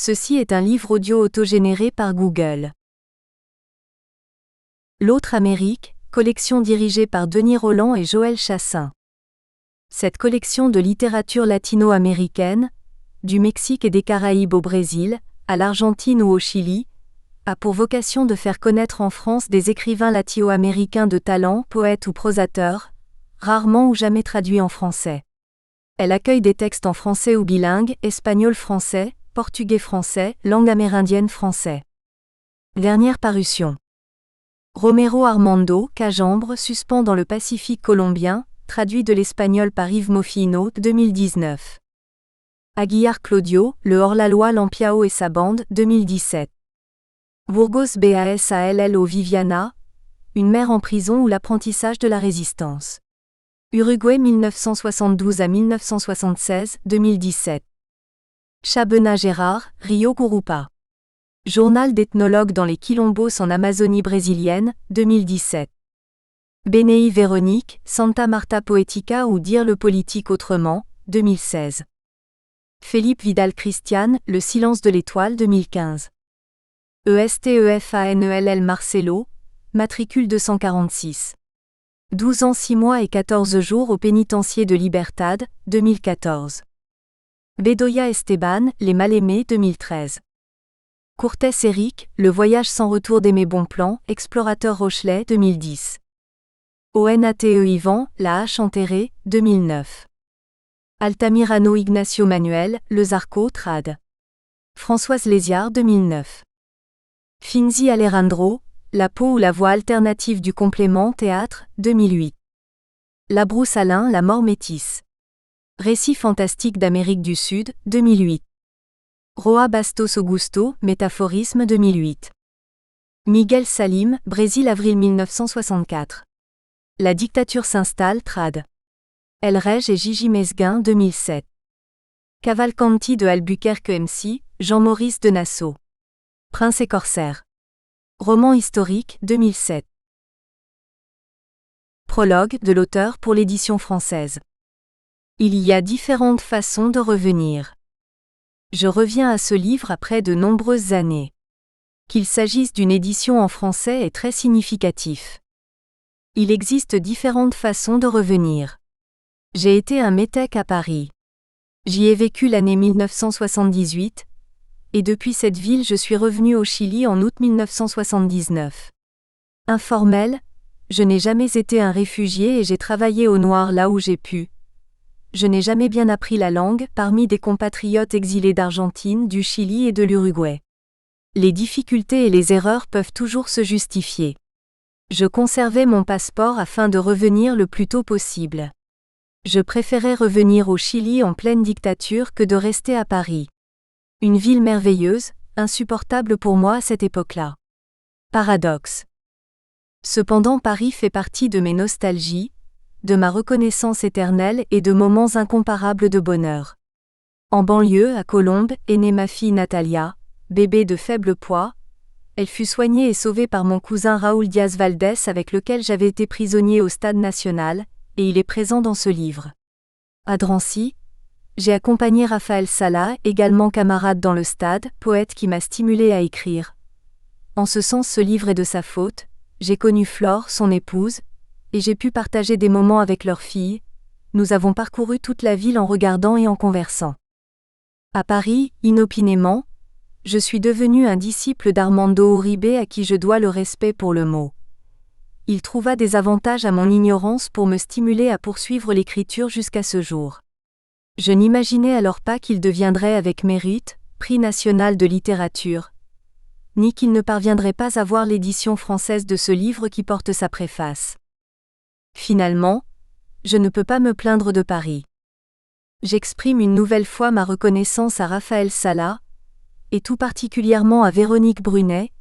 Ceci est un livre audio autogénéré par Google. L'autre Amérique, collection dirigée par Denis Rolland et Joël Chassin. Cette collection de littérature latino-américaine, du Mexique et des Caraïbes au Brésil, à l'Argentine ou au Chili, a pour vocation de faire connaître en France des écrivains latino-américains de talent, poètes ou prosateurs, rarement ou jamais traduits en français. Elle accueille des textes en français ou bilingue, espagnol-français, portugais-français, langue amérindienne français. Dernière parution. Romero Armando, Cajambre suspend dans le Pacifique colombien, traduit de l'espagnol par Yves Moffino, 2019. Aguilar Claudio, Le hors-la-loi Lampiao et sa bande, 2017. Burgos Basallo Viviana, Une mère en prison ou l'apprentissage de la résistance. Uruguay 1972 à 1976, 2017. Chabena Gérard, Rio Gurupa. Journal d'ethnologue dans les Quilombos en Amazonie brésilienne, 2017. Benei Véronique, Santa Marta Poética ou Dire le politique autrement, 2016. Felipe Vidal Christian, Le silence de l'étoile, 2015. ESTEFANELL Marcelo, matricule 246. 12 ans 6 mois et 14 jours au pénitencier de Libertad, 2014. Bedoya Esteban, Les mal-aimés, 2013. Cortés Éric, Le voyage sans retour d'Aimé Bonpland, explorateur rochelais, 2010. ONATE Yvan, La hache enterrée, 2009. Altamirano Ignacio Manuel, Le Zarco, trad. Françoise Léziard, 2009. Finzi Alejandro, La peau ou la voix alternative du complément, théâtre, 2008. Labrousse Alain, La mort métisse. Récit fantastique d'Amérique du Sud, 2008. Roa Bastos Augusto, Métaphorisme, 2008. Miguel Salim, Brésil avril 1964. La dictature s'installe, trad. El Reg et Gigi Mesguin, 2007. Cavalcanti de Albuquerque MC, Jean-Maurice de Nassau. Prince et corsaire. Roman historique, 2007. Prologue de l'auteur pour l'édition française. Il y a différentes façons de revenir. Je reviens à ce livre après de nombreuses années. Qu'il s'agisse d'une édition en français est très significatif. Il existe différentes façons de revenir. J'ai été un métèque à Paris. J'y ai vécu l'année 1978, et depuis cette ville je suis revenu au Chili en août 1979. Informel, je n'ai jamais été un réfugié et j'ai travaillé au noir là où j'ai pu. Je n'ai jamais bien appris la langue parmi des compatriotes exilés d'Argentine, du Chili et de l'Uruguay. Les difficultés et les erreurs peuvent toujours se justifier. Je conservais mon passeport afin de revenir le plus tôt possible. Je préférais revenir au Chili en pleine dictature que de rester à Paris. Une ville merveilleuse, insupportable pour moi à cette époque-là. Paradoxe. Cependant Paris fait partie de mes nostalgies, de ma reconnaissance éternelle et de moments incomparables de bonheur. En banlieue, à Colombes, est née ma fille Natalia, bébé de faible poids. Elle fut soignée et sauvée par mon cousin Raúl Diaz Valdés avec lequel j'avais été prisonnier au Stade national, et il est présent dans ce livre. À Drancy, j'ai accompagné Raphaël Sala, également camarade dans le Stade, poète qui m'a stimulé à écrire. En ce sens ce livre est de sa faute, j'ai connu Flore, son épouse, et j'ai pu partager des moments avec leur fille. Nous avons parcouru toute la ville en regardant et en conversant. À Paris, inopinément, je suis devenu un disciple d'Armando Uribe à qui je dois le respect pour le mot. Il trouva des avantages à mon ignorance pour me stimuler à poursuivre l'écriture jusqu'à ce jour. Je n'imaginais alors pas qu'il deviendrait avec mérite, prix national de littérature, ni qu'il ne parviendrait pas à voir l'édition française de ce livre qui porte sa préface. Finalement, je ne peux pas me plaindre de Paris. J'exprime une nouvelle fois ma reconnaissance à Raphaël Sala, et tout particulièrement à Véronique Brunet,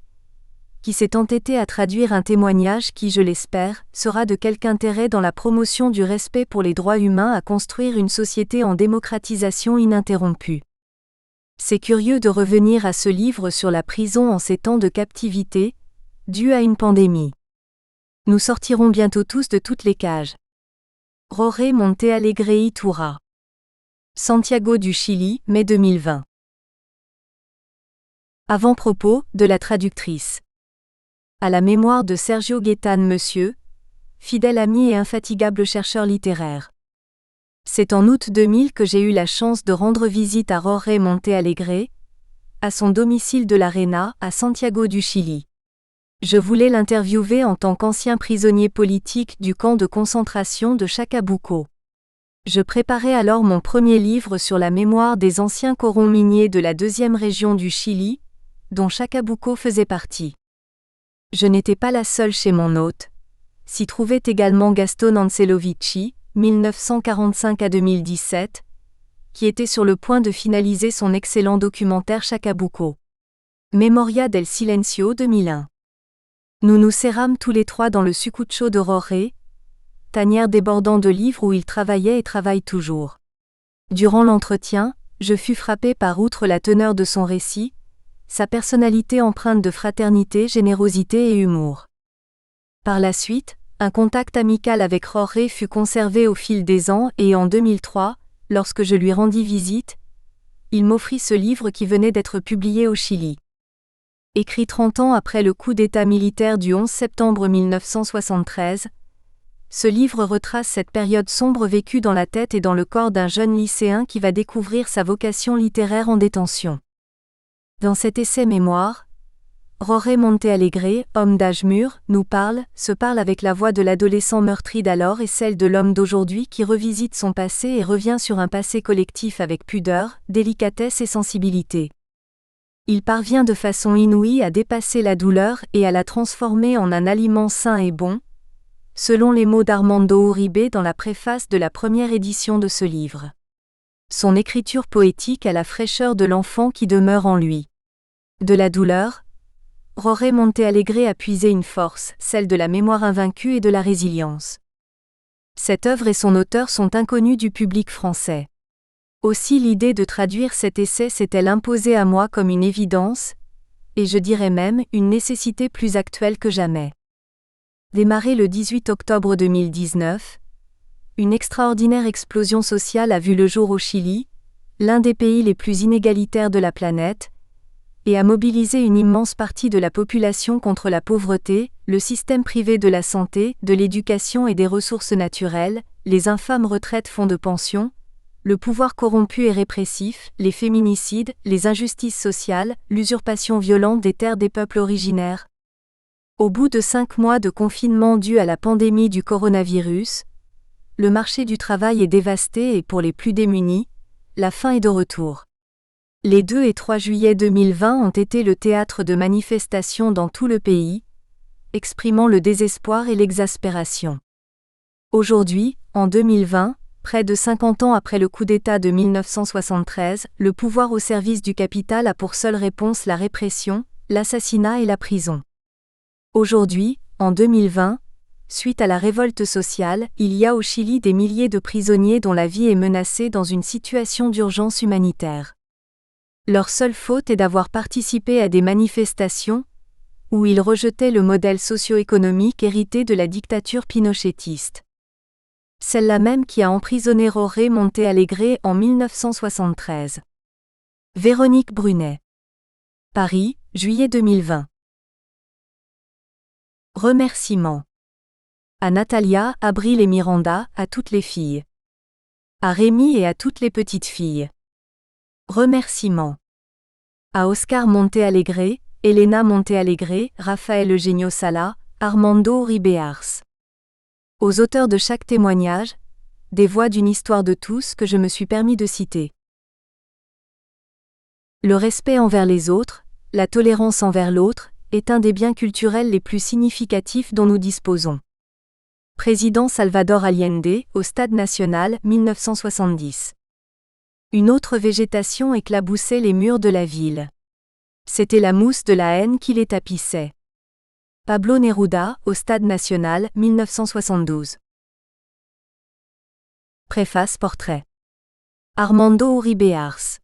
qui s'est entêtée à traduire un témoignage qui, je l'espère, sera de quelque intérêt dans la promotion du respect pour les droits humains à construire une société en démocratisation ininterrompue. C'est curieux de revenir à ce livre sur la prison en ces temps de captivité, due à une pandémie. Nous sortirons bientôt tous de toutes les cages. Roré Monte Alegre y Toura. Santiago du Chili, mai 2020. Avant-propos de la traductrice. À la mémoire de Sergio Gaetán Monsieur, fidèle ami et infatigable chercheur littéraire. C'est en août 2000 que j'ai eu la chance de rendre visite à Jorge Monte Alegre, à son domicile de l'Arena, à Santiago du Chili. Je voulais l'interviewer en tant qu'ancien prisonnier politique du camp de concentration de Chacabuco. Je préparais alors mon premier livre sur la mémoire des anciens corons miniers de la deuxième région du Chili, dont Chacabuco faisait partie. Je n'étais pas la seule chez mon hôte. S'y trouvait également Gastón Ancelovici, 1945 à 2017, qui était sur le point de finaliser son excellent documentaire Chacabuco. Memoria del Silencio 2001. Nous nous serrâmes tous les trois dans le sucucho de Jorge, tanière débordant de livres où il travaillait et travaille toujours. Durant l'entretien, je fus frappé par, outre la teneur de son récit, sa personnalité empreinte de fraternité, générosité et humour. Par la suite, un contact amical avec Jorge fut conservé au fil des ans et en 2003, lorsque je lui rendis visite, il m'offrit ce livre qui venait d'être publié au Chili. Écrit 30 ans après le coup d'État militaire du 11 septembre 1973, ce livre retrace cette période sombre vécue dans la tête et dans le corps d'un jeune lycéen qui va découvrir sa vocation littéraire en détention. Dans cet essai mémoire, Jorge Monte Alegre, homme d'âge mûr, se parle avec la voix de l'adolescent meurtri d'alors et celle de l'homme d'aujourd'hui qui revisite son passé et revient sur un passé collectif avec pudeur, délicatesse et sensibilité. Il parvient de façon inouïe à dépasser la douleur et à la transformer en un aliment sain et bon, selon les mots d'Armando Uribe dans la préface de la première édition de ce livre. Son écriture poétique a la fraîcheur de l'enfant qui demeure en lui. De la douleur, Jorge Monte Alegre a puisé une force, celle de la mémoire invaincue et de la résilience. Cette œuvre et son auteur sont inconnus du public français. Aussi l'idée de traduire cet essai s'est-elle imposée à moi comme une évidence, et je dirais même une nécessité plus actuelle que jamais. Démarré le 18 octobre 2019, une extraordinaire explosion sociale a vu le jour au Chili, l'un des pays les plus inégalitaires de la planète, et a mobilisé une immense partie de la population contre la pauvreté, le système privé de la santé, de l'éducation et des ressources naturelles, les infâmes retraites fonds de pension, le pouvoir corrompu et répressif, les féminicides, les injustices sociales, l'usurpation violente des terres des peuples originaires. Au bout de 5 mois de confinement dû à la pandémie du coronavirus, le marché du travail est dévasté et pour les plus démunis, la faim est de retour. Les 2 et 3 juillet 2020 ont été le théâtre de manifestations dans tout le pays, exprimant le désespoir et l'exaspération. Aujourd'hui, en 2020, près de 50 ans après le coup d'État de 1973, le pouvoir au service du capital a pour seule réponse la répression, l'assassinat et la prison. Aujourd'hui, en 2020, suite à la révolte sociale, il y a au Chili des milliers de prisonniers dont la vie est menacée dans une situation d'urgence humanitaire. Leur seule faute est d'avoir participé à des manifestations où ils rejetaient le modèle socio-économique hérité de la dictature pinochétiste. Celle-là même qui a emprisonné Jorge Monte Alegre en 1973. Véronique Brunet. Paris, juillet 2020. Remerciements. À Natalia, Abril et Miranda, à toutes les filles. À Rémi et à toutes les petites filles. Remerciements. À Oscar Monte Alegre, Elena Monte Alegre, Raphaël Eugenio Sala, Armando Uribe Ars. Aux auteurs de chaque témoignage, des voix d'une histoire de tous que je me suis permis de citer. Le respect envers les autres, la tolérance envers l'autre, est un des biens culturels les plus significatifs dont nous disposons. Président Salvador Allende, au Stade national, 1970. Une autre végétation éclaboussait les murs de la ville. C'était la mousse de la haine qui les tapissait. Pablo Neruda, au Stade national, 1972. Préface portrait. Armando Uribe Ars.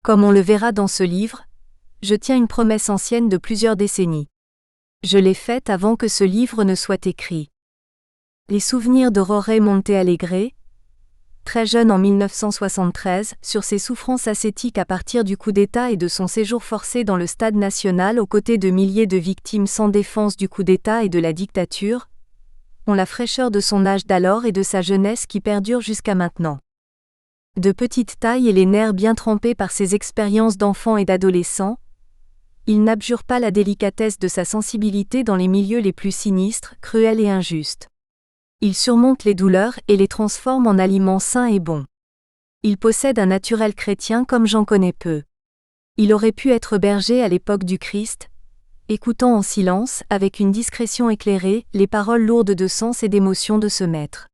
Comme on le verra dans ce livre, je tiens une promesse ancienne de plusieurs décennies. Je l'ai faite avant que ce livre ne soit écrit. Les souvenirs de Jorge Monte Alegre, très jeune en 1973, sur ses souffrances ascétiques à partir du coup d'État et de son séjour forcé dans le Stade national aux côtés de milliers de victimes sans défense du coup d'État et de la dictature, ont la fraîcheur de son âge d'alors et de sa jeunesse qui perdure jusqu'à maintenant. De petite taille et les nerfs bien trempés par ses expériences d'enfant et d'adolescent, il n'abjure pas la délicatesse de sa sensibilité dans les milieux les plus sinistres, cruels et injustes. Il surmonte les douleurs et les transforme en aliments sains et bons. Il possède un naturel chrétien comme j'en connais peu. Il aurait pu être berger à l'époque du Christ, écoutant en silence, avec une discrétion éclairée, les paroles lourdes de sens et d'émotion de ce maître.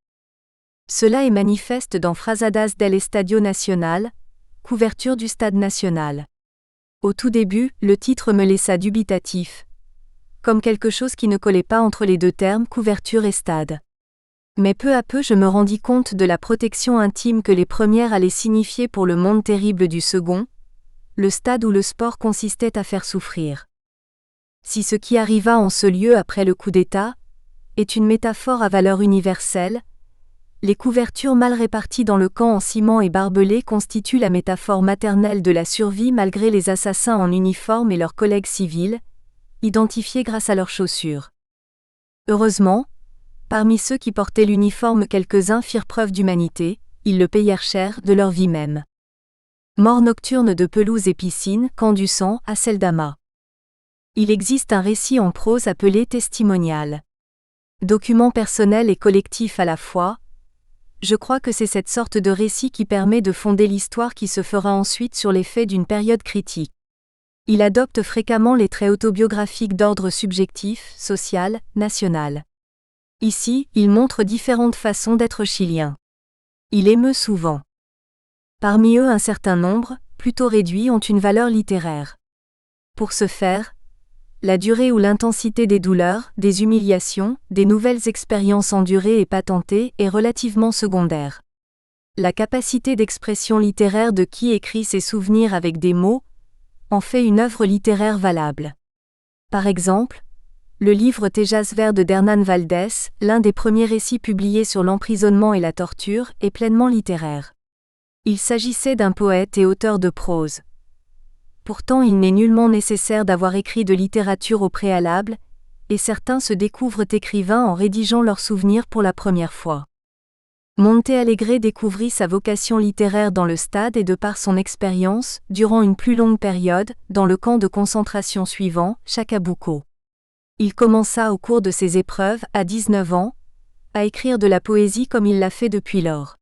Cela est manifeste dans Frazadas del Estadio Nacional, couverture du Stade national. Au tout début, le titre me laissa dubitatif, comme quelque chose qui ne collait pas entre les deux termes couverture et stade. Mais peu à peu je me rendis compte de la protection intime que les premières allaient signifier pour le monde terrible du second, le stade où le sport consistait à faire souffrir. Si ce qui arriva en ce lieu après le coup d'État est une métaphore à valeur universelle, les couvertures mal réparties dans le camp en ciment et barbelés constituent la métaphore maternelle de la survie malgré les assassins en uniforme et leurs collègues civils, identifiés grâce à leurs chaussures. Heureusement, parmi ceux qui portaient l'uniforme, quelques-uns firent preuve d'humanité, ils le payèrent cher de leur vie même. Mort nocturne de pelouse et piscine, camp du sang, à Seldama. Il existe un récit en prose appelé testimonial. Document personnel et collectif à la fois. Je crois que c'est cette sorte de récit qui permet de fonder l'histoire qui se fera ensuite sur les faits d'une période critique. Il adopte fréquemment les traits autobiographiques d'ordre subjectif, social, national. Ici, il montre différentes façons d'être chilien. Il émeut souvent. Parmi eux, un certain nombre, plutôt réduits, ont une valeur littéraire. Pour ce faire, la durée ou l'intensité des douleurs, des humiliations, des nouvelles expériences endurées et patentées est relativement secondaire. La capacité d'expression littéraire de qui écrit ses souvenirs avec des mots en fait une œuvre littéraire valable. Par exemple, le livre Tejas Verde d'Hernán Valdés, l'un des premiers récits publiés sur l'emprisonnement et la torture, est pleinement littéraire. Il s'agissait d'un poète et auteur de prose. Pourtant il n'est nullement nécessaire d'avoir écrit de littérature au préalable, et certains se découvrent écrivains en rédigeant leurs souvenirs pour la première fois. Monte Alegre découvrit sa vocation littéraire dans le stade et de par son expérience, durant une plus longue période, dans le camp de concentration suivant, Chacabuco. Il commença au cours de ses épreuves, à 19 ans, à écrire de la poésie comme il l'a fait depuis lors.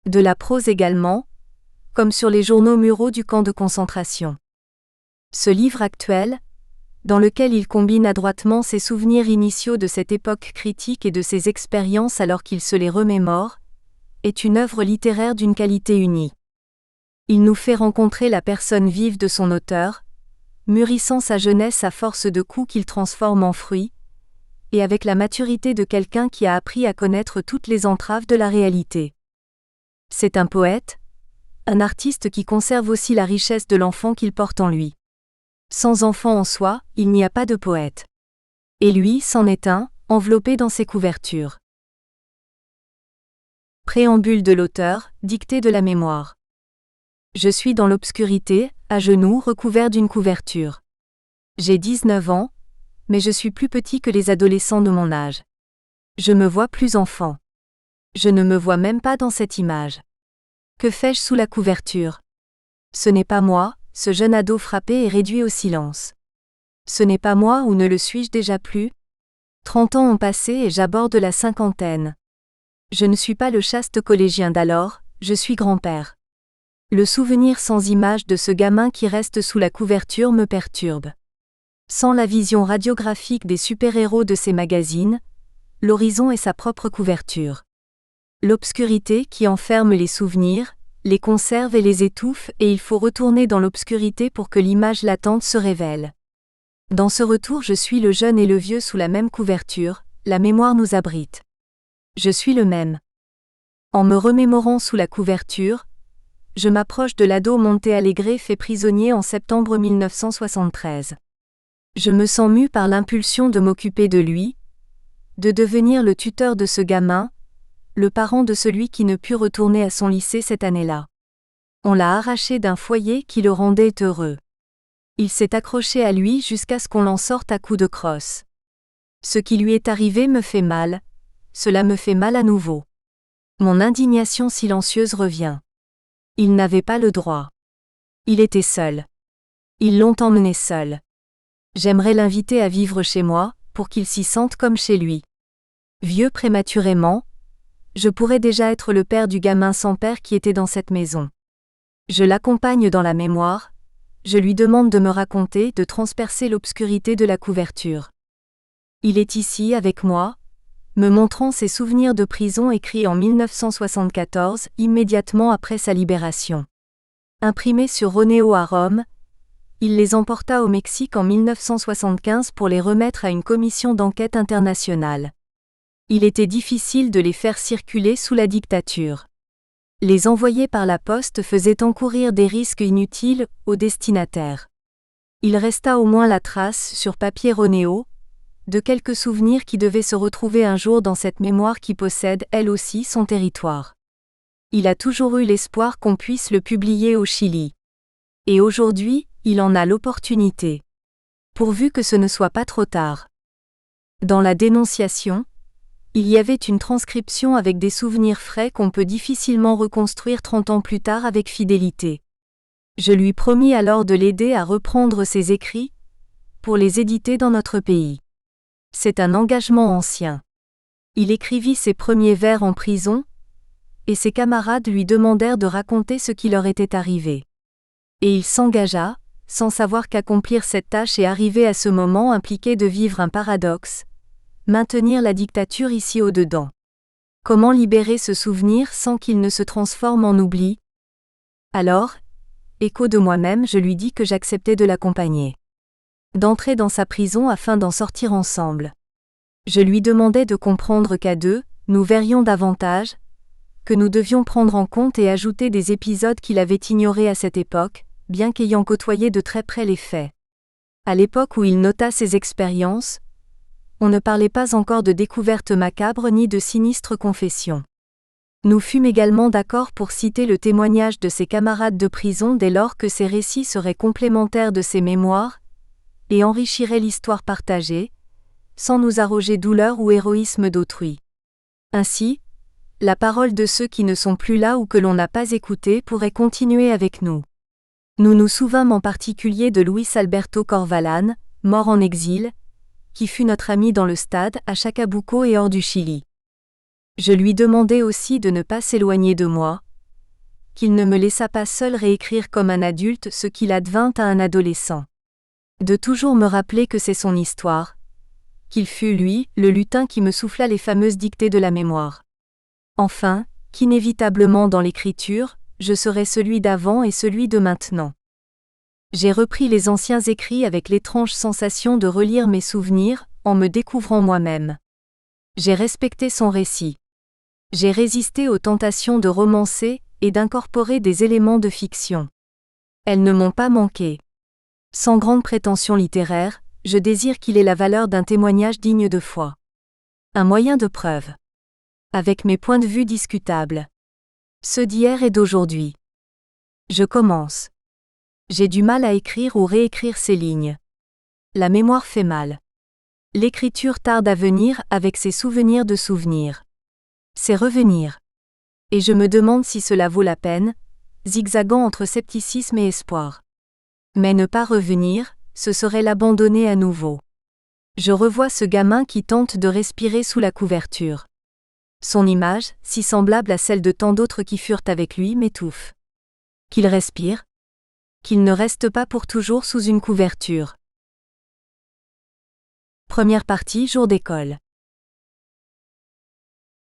De la prose également, comme sur les journaux muraux du camp de concentration. Ce livre actuel, dans lequel il combine adroitement ses souvenirs initiaux de cette époque critique et de ses expériences alors qu'il se les remémore, est une œuvre littéraire d'une qualité unique. Il nous fait rencontrer la personne vive de son auteur, mûrissant sa jeunesse à force de coups qu'il transforme en fruits, et avec la maturité de quelqu'un qui a appris à connaître toutes les entraves de la réalité. C'est un poète, un artiste qui conserve aussi la richesse de l'enfant qu'il porte en lui. Sans enfant en soi, il n'y a pas de poète. Et lui c'en est un, enveloppé dans ses couvertures. Préambule de l'auteur, dictée de la mémoire. Je suis dans l'obscurité, à genoux recouvert d'une couverture. J'ai 19 ans, mais je suis plus petit que les adolescents de mon âge. Je me vois plus enfant. Je ne me vois même pas dans cette image. Que fais-je sous la couverture? Ce n'est pas moi, ce jeune ado frappé et réduit au silence. Ce n'est pas moi ou ne le suis-je déjà plus? 30 ans ont passé et j'aborde la cinquantaine. Je ne suis pas le chaste collégien d'alors, je suis grand-père. Le souvenir sans image de ce gamin qui reste sous la couverture me perturbe. Sans la vision radiographique des super-héros de ces magazines, l'horizon est sa propre couverture. L'obscurité qui enferme les souvenirs, les conserve et les étouffe, et il faut retourner dans l'obscurité pour que l'image latente se révèle. Dans ce retour, je suis le jeune et le vieux sous la même couverture, la mémoire nous abrite. Je suis le même. En me remémorant sous la couverture, je m'approche de l'ado Monte Alegre fait prisonnier en septembre 1973. Je me sens mû par l'impulsion de m'occuper de lui, de devenir le tuteur de ce gamin, le parent de celui qui ne put retourner à son lycée cette année-là. On l'a arraché d'un foyer qui le rendait heureux. Il s'est accroché à lui jusqu'à ce qu'on l'en sorte à coups de crosse. Ce qui lui est arrivé me fait mal, cela me fait mal à nouveau. Mon indignation silencieuse revient. Il n'avait pas le droit. Il était seul. Ils l'ont emmené seul. J'aimerais l'inviter à vivre chez moi, pour qu'il s'y sente comme chez lui. Vieux prématurément, je pourrais déjà être le père du gamin sans père qui était dans cette maison. Je l'accompagne dans la mémoire, je lui demande de me raconter, de transpercer l'obscurité de la couverture. Il est ici avec moi, me montrant ses souvenirs de prison écrits en 1974, immédiatement après sa libération. Imprimés sur Ronéo à Rome, il les emporta au Mexique en 1975 pour les remettre à une commission d'enquête internationale. Il était difficile de les faire circuler sous la dictature. Les envoyer par la poste faisait encourir des risques inutiles aux destinataires. Il resta au moins la trace, sur papier Ronéo, de quelques souvenirs qui devaient se retrouver un jour dans cette mémoire qui possède elle aussi son territoire. Il a toujours eu l'espoir qu'on puisse le publier au Chili. Et aujourd'hui, il en a l'opportunité. Pourvu que ce ne soit pas trop tard. Dans la dénonciation, il y avait une transcription avec des souvenirs frais qu'on peut difficilement reconstruire 30 ans plus tard avec fidélité. Je lui promis alors de l'aider à reprendre ses écrits, pour les éditer dans notre pays. C'est un engagement ancien. Il écrivit ses premiers vers en prison, et ses camarades lui demandèrent de raconter ce qui leur était arrivé. Et il s'engagea, sans savoir qu'accomplir cette tâche et arriver à ce moment impliquait de vivre un paradoxe, maintenir la dictature ici au-dedans. Comment libérer ce souvenir sans qu'il ne se transforme en oubli? Alors, écho de moi-même, je lui dis que j'acceptais de l'accompagner. D'entrer dans sa prison afin d'en sortir ensemble. Je lui demandais de comprendre qu'à deux, nous verrions davantage, que nous devions prendre en compte et ajouter des épisodes qu'il avait ignorés à cette époque, bien qu'ayant côtoyé de très près les faits. À l'époque où il nota ses expériences, on ne parlait pas encore de découvertes macabres ni de sinistres confessions. Nous fûmes également d'accord pour citer le témoignage de ses camarades de prison dès lors que ces récits seraient complémentaires de ses mémoires, et enrichiraient l'histoire partagée, sans nous arroger douleur ou héroïsme d'autrui. Ainsi, la parole de ceux qui ne sont plus là ou que l'on n'a pas écoutés pourrait continuer avec nous. Nous nous souvînmes en particulier de Luis Alberto Corvalán, mort en exil, qui fut notre ami dans le stade à Chacabuco et hors du Chili. Je lui demandai aussi de ne pas s'éloigner de moi, qu'il ne me laissa pas seul réécrire comme un adulte ce qu'il advint à un adolescent. De toujours me rappeler que c'est son histoire, qu'il fut lui, le lutin qui me souffla les fameuses dictées de la mémoire. Enfin, qu'inévitablement dans l'écriture, je serai celui d'avant et celui de maintenant. J'ai repris les anciens écrits avec l'étrange sensation de relire mes souvenirs, en me découvrant moi-même. J'ai respecté son récit. J'ai résisté aux tentations de romancer et d'incorporer des éléments de fiction. Elles ne m'ont pas manqué. Sans grande prétention littéraire, je désire qu'il ait la valeur d'un témoignage digne de foi. Un moyen de preuve. Avec mes points de vue discutables. Ceux d'hier et d'aujourd'hui. Je commence. J'ai du mal à écrire ou réécrire ces lignes. La mémoire fait mal. L'écriture tarde à venir avec ses souvenirs de souvenirs. C'est revenir. Et je me demande si cela vaut la peine, zigzagant entre scepticisme et espoir. Mais ne pas revenir, ce serait l'abandonner à nouveau. Je revois ce gamin qui tente de respirer sous la couverture. Son image, si semblable à celle de tant d'autres qui furent avec lui, m'étouffe. Qu'il respire. Qu'il ne reste pas pour toujours sous une couverture. Première partie, jour d'école.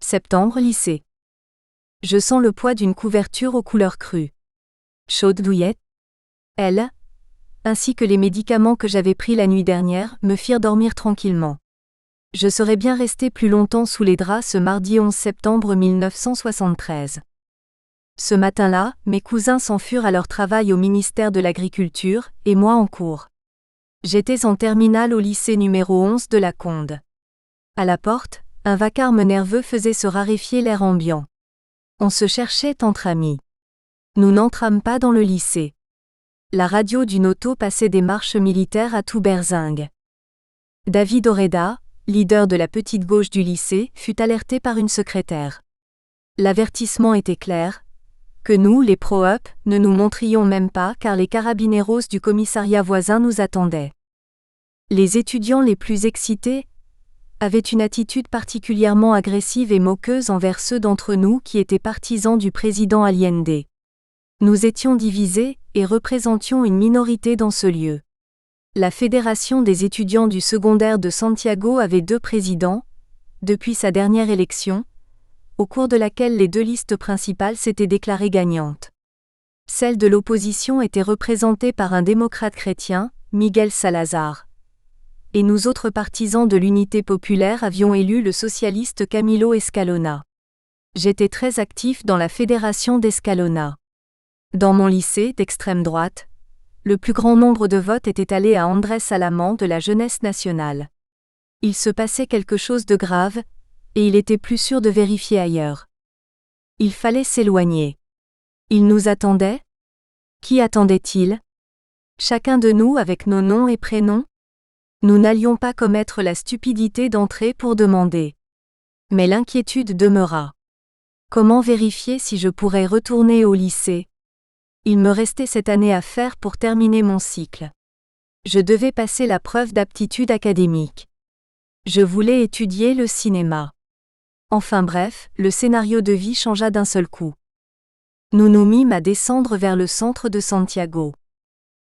Septembre, lycée. Je sens le poids d'une couverture aux couleurs crues. Chaude douillette. Elle, ainsi que les médicaments que j'avais pris la nuit dernière, me firent dormir tranquillement. Je serais bien resté plus longtemps sous les draps ce mardi 11 septembre 1973. Ce matin-là, mes cousins s'en furent à leur travail au ministère de l'Agriculture, et moi en cours. J'étais en terminale au lycée numéro 11 de la Conde. À la porte, Un vacarme nerveux faisait se raréfier l'air ambiant. On se cherchait entre amis. Nous n'entrâmes pas dans le lycée. La radio d'une auto passait des marches militaires à tout berzingue. David Oreda, leader de la petite gauche du lycée, fut alerté par une secrétaire. L'avertissement était clair, que nous, les pro-up, ne nous montrions même pas car les carabineros du commissariat voisin nous attendaient. Les étudiants les plus excités avaient une attitude particulièrement agressive et moqueuse envers ceux d'entre nous qui étaient partisans du président Allende. Nous étions divisés et représentions une minorité dans ce lieu. La Fédération des étudiants du secondaire de Santiago avait 2 présidents, depuis sa dernière élection, au cours de laquelle les 2 listes principales s'étaient déclarées gagnantes. Celle de l'opposition était représentée par un démocrate chrétien, Miguel Salazar. Et nous autres partisans de l'unité populaire avions élu le socialiste Camilo Escalona. J'étais très actif dans la fédération d'Escalona. Dans mon lycée d'extrême droite, le plus grand nombre de votes était allé à Andrés Salamán de la Jeunesse nationale. Il se passait quelque chose de grave, et il était plus sûr de vérifier ailleurs. Il fallait s'éloigner. Il nous attendait ? Qui attendait-il ? Chacun de nous avec nos noms et prénoms ? Nous n'allions pas commettre la stupidité d'entrer pour demander. Mais l'inquiétude demeura. Comment vérifier si je pourrais retourner au lycée ? Il me restait cette année à faire pour terminer mon cycle. Je devais passer la preuve d'aptitude académique. Je voulais étudier le cinéma. Enfin bref, le scénario de vie changea d'un seul coup. Nous nous mîmes à descendre vers le centre de Santiago.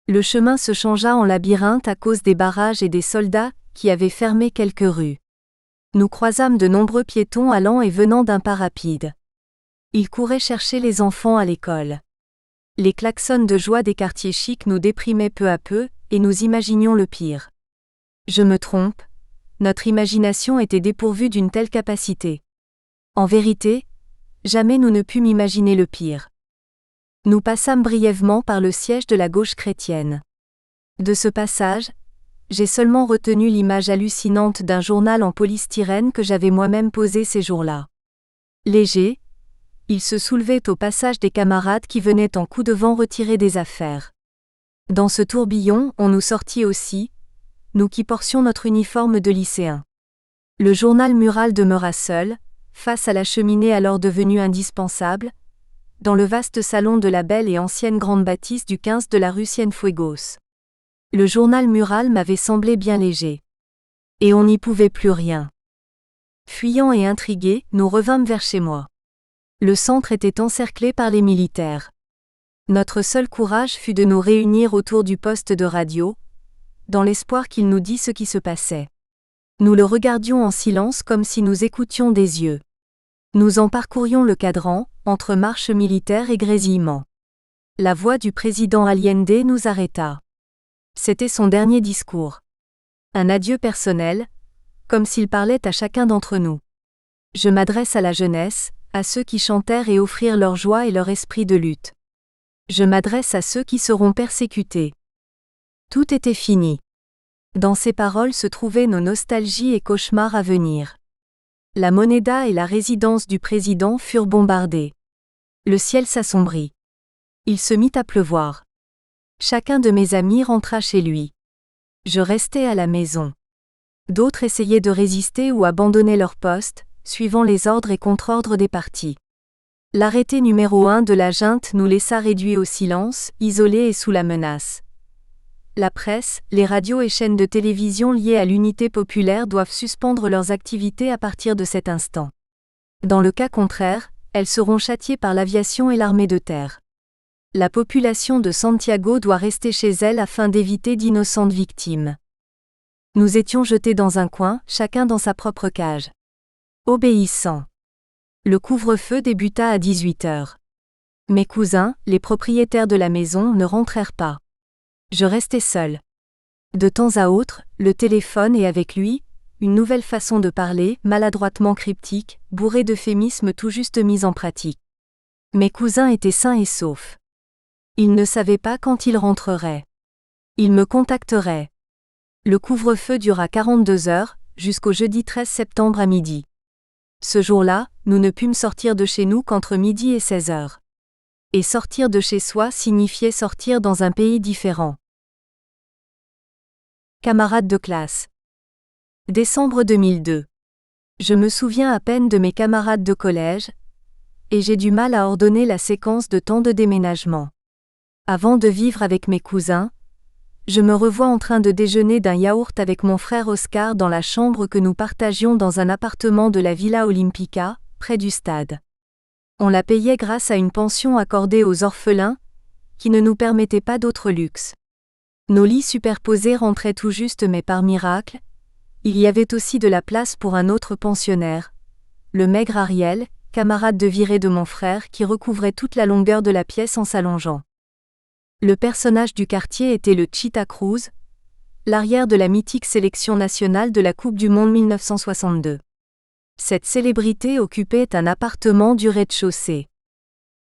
Le chemin se changea en labyrinthe à cause des barrages et des soldats qui avaient fermé quelques rues. Nous croisâmes de nombreux piétons allant et venant d'un pas rapide. Ils couraient chercher les enfants à l'école. Les klaxons de joie des quartiers chics nous déprimaient peu à peu, et nous imaginions le pire. Je me trompe, notre imagination était dépourvue d'une telle capacité. En vérité, jamais nous ne pûmes imaginer le pire. Nous passâmes brièvement par le siège de la gauche chrétienne. De ce passage, j'ai seulement retenu l'image hallucinante d'un journal en polystyrène que j'avais moi-même posé ces jours-là. Léger, il se soulevait au passage des camarades qui venaient en coup de vent retirer des affaires. Dans ce tourbillon, on nous sortit aussi, nous qui portions notre uniforme de lycéens. Le journal mural demeura seul, face à la cheminée alors devenue indispensable, dans le vaste salon de la belle et ancienne grande bâtisse du 15 de la rue Cienfuegos. Le journal mural m'avait semblé bien léger. Et on n'y pouvait plus rien. Fuyant et intrigués, nous revînmes vers chez moi. Le centre était encerclé par les militaires. Notre seul courage fut de nous réunir autour du poste de radio, dans l'espoir qu'il nous dît ce qui se passait. Nous le regardions en silence comme si nous écoutions des yeux. Nous en parcourions le cadran, entre marches militaires et grésillements. La voix du président Allende nous arrêta. C'était son dernier discours. Un adieu personnel, comme s'il parlait à chacun d'entre nous. Je m'adresse à la jeunesse, à ceux qui chantèrent et offrirent leur joie et leur esprit de lutte. Je m'adresse à ceux qui seront persécutés. Tout était fini. Dans ces paroles se trouvaient nos nostalgies et cauchemars à venir. La Moneda et la résidence du président furent bombardées. Le ciel s'assombrit. Il se mit à pleuvoir. Chacun de mes amis rentra chez lui. Je restai à la maison. D'autres essayaient de résister ou abandonnaient leur poste, suivant les ordres et contre-ordres des partis. L'arrêté numéro 1 de la junte nous laissa réduits au silence, isolés et sous la menace. La presse, les radios et chaînes de télévision liées à l'unité populaire doivent suspendre leurs activités à partir de cet instant. Dans le cas contraire, elles seront châtiées par l'aviation et l'armée de terre. La population de Santiago doit rester chez elle afin d'éviter d'innocentes victimes. Nous étions jetés dans un coin, chacun dans sa propre cage. Obéissant. Le couvre-feu débuta à 18h. Mes cousins, les propriétaires de la maison, ne rentrèrent pas. Je restai seul. De temps à autre, le téléphone et avec lui, une nouvelle façon de parler, maladroitement cryptique, bourrée d'euphémismes tout juste mis en pratique. Mes cousins étaient sains et saufs. Ils ne savaient pas quand ils rentreraient. Ils me contacteraient. Le couvre-feu dura 42 heures, jusqu'au jeudi 13 septembre à midi. Ce jour-là, nous ne pûmes sortir de chez nous qu'entre midi et 16 heures. Et sortir de chez soi signifiait sortir dans un pays différent. Camarades de classe. Décembre 2002. Je me souviens à peine de mes camarades de collège, et j'ai du mal à ordonner la séquence de temps de déménagement. Avant de vivre avec mes cousins, je me revois en train de déjeuner d'un yaourt avec mon frère Oscar dans la chambre que nous partagions dans un appartement de la Villa Olympica, près du stade. On la payait grâce à une pension accordée aux orphelins, qui ne nous permettait pas d'autre luxe. Nos lits superposés rentraient tout juste mais par miracle, il y avait aussi de la place pour un autre pensionnaire, le maigre Ariel, camarade de virée de mon frère qui recouvrait toute la longueur de la pièce en s'allongeant. Le personnage du quartier était le Cheetah Cruz, l'arrière de la mythique sélection nationale de la Coupe du Monde 1962. Cette célébrité occupait un appartement du rez-de-chaussée.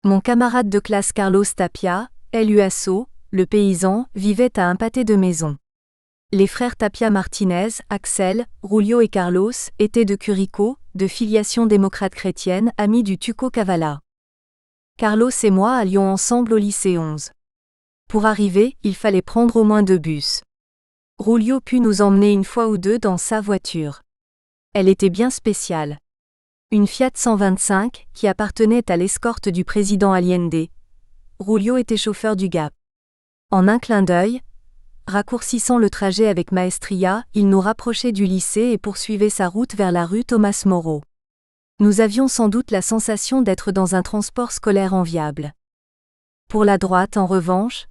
Mon camarade de classe Carlos Tapia, LUASO, le paysan, vivait à un pâté de maison. Les frères Tapia Martinez, Axel, Julio et Carlos étaient de Curicó, de filiation démocrate chrétienne, amis du Tuco Cavala. Carlos et moi allions ensemble au lycée 11. Pour arriver, il fallait prendre au moins 2 bus. Julio put nous emmener une fois ou deux dans sa voiture. Elle était bien spéciale. Une Fiat 125 qui appartenait à l'escorte du président Allende. Julio était chauffeur du Gap. En un clin d'œil, raccourcissant le trajet avec maestria, il nous rapprochait du lycée et poursuivait sa route vers la rue Thomas Moreau. Nous avions sans doute la sensation d'être dans un transport scolaire enviable. Pour la droite, en revanche,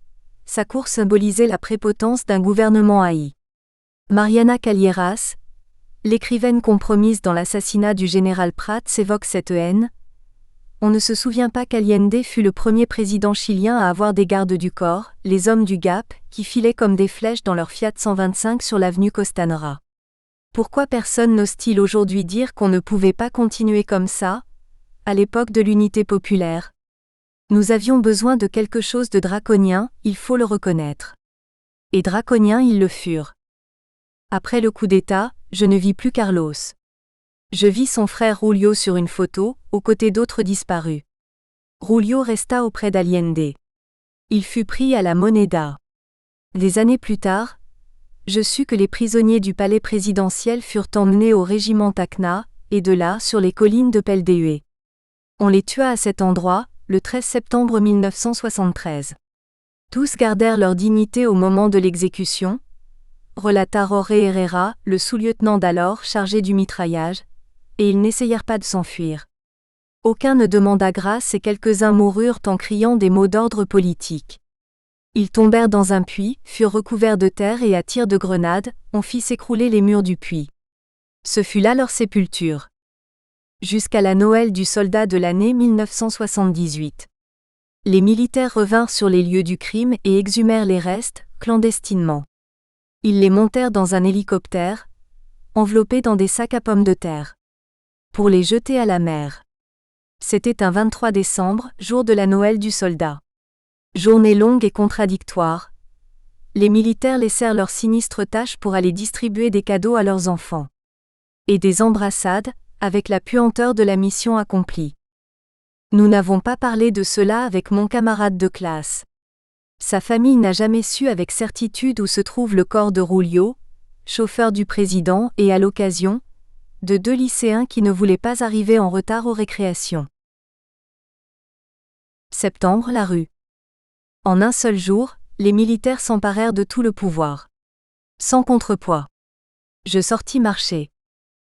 sa course symbolisait la prépotence d'un gouvernement haï. Mariana Calieras, l'écrivaine compromise dans l'assassinat du général Prats, évoque cette haine. On ne se souvient pas qu'Allende fut le premier président chilien à avoir des gardes du corps, les hommes du Gap, qui filaient comme des flèches dans leur Fiat 125 sur l'avenue Costanera. Pourquoi personne n'ose-t-il aujourd'hui dire qu'on ne pouvait pas continuer comme ça, à l'époque de l'unité populaire? Nous avions besoin de quelque chose de draconien, il faut le reconnaître. Et draconiens ils le furent. Après le coup d'État, je ne vis plus Carlos. Je vis son frère Julio sur une photo, aux côtés d'autres disparus. Julio resta auprès d'Allende. Il fut pris à la Moneda. Des années plus tard, je sus que les prisonniers du palais présidentiel furent emmenés au régiment Tacna, et de là sur les collines de Peldehué. On les tua à cet endroit, le 13 septembre 1973. Tous gardèrent leur dignité au moment de l'exécution, relata Jorge Herrera, le sous-lieutenant d'alors chargé du mitraillage, et ils n'essayèrent pas de s'enfuir. Aucun ne demanda grâce et quelques-uns moururent en criant des mots d'ordre politique. Ils tombèrent dans un puits, furent recouverts de terre et à tir de grenade, on fit s'écrouler les murs du puits. Ce fut là leur sépulture. Jusqu'à la Noël du soldat de l'année 1978. Les militaires revinrent sur les lieux du crime et exhumèrent les restes, clandestinement. Ils les montèrent dans un hélicoptère, enveloppés dans des sacs à pommes de terre, pour les jeter à la mer. C'était un 23 décembre, jour de la Noël du soldat. Journée longue et contradictoire. Les militaires laissèrent leur sinistre tâche pour aller distribuer des cadeaux à leurs enfants. Et des embrassades, avec la puanteur de la mission accomplie. Nous n'avons pas parlé de cela avec mon camarade de classe. Sa famille n'a jamais su avec certitude où se trouve le corps de Julio, chauffeur du président et à l'occasion, de 2 lycéens qui ne voulaient pas arriver en retard aux récréations. Septembre, la rue. En un seul jour, les militaires s'emparèrent de tout le pouvoir. Sans contrepoids. Je sortis marcher.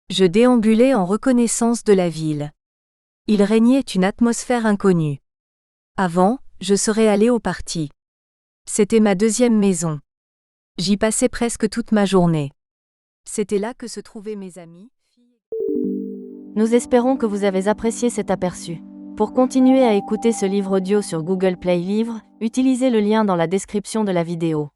Je déambulais en reconnaissance de la ville. Il régnait une atmosphère inconnue. Avant, je serais allé au parti. C'était ma 2e maison. J'y passais presque toute ma journée. C'était là que se trouvaient mes amis. Nous espérons que vous avez apprécié cet aperçu. Pour continuer à écouter ce livre audio sur Google Play Livres, utilisez le lien dans la description de la vidéo.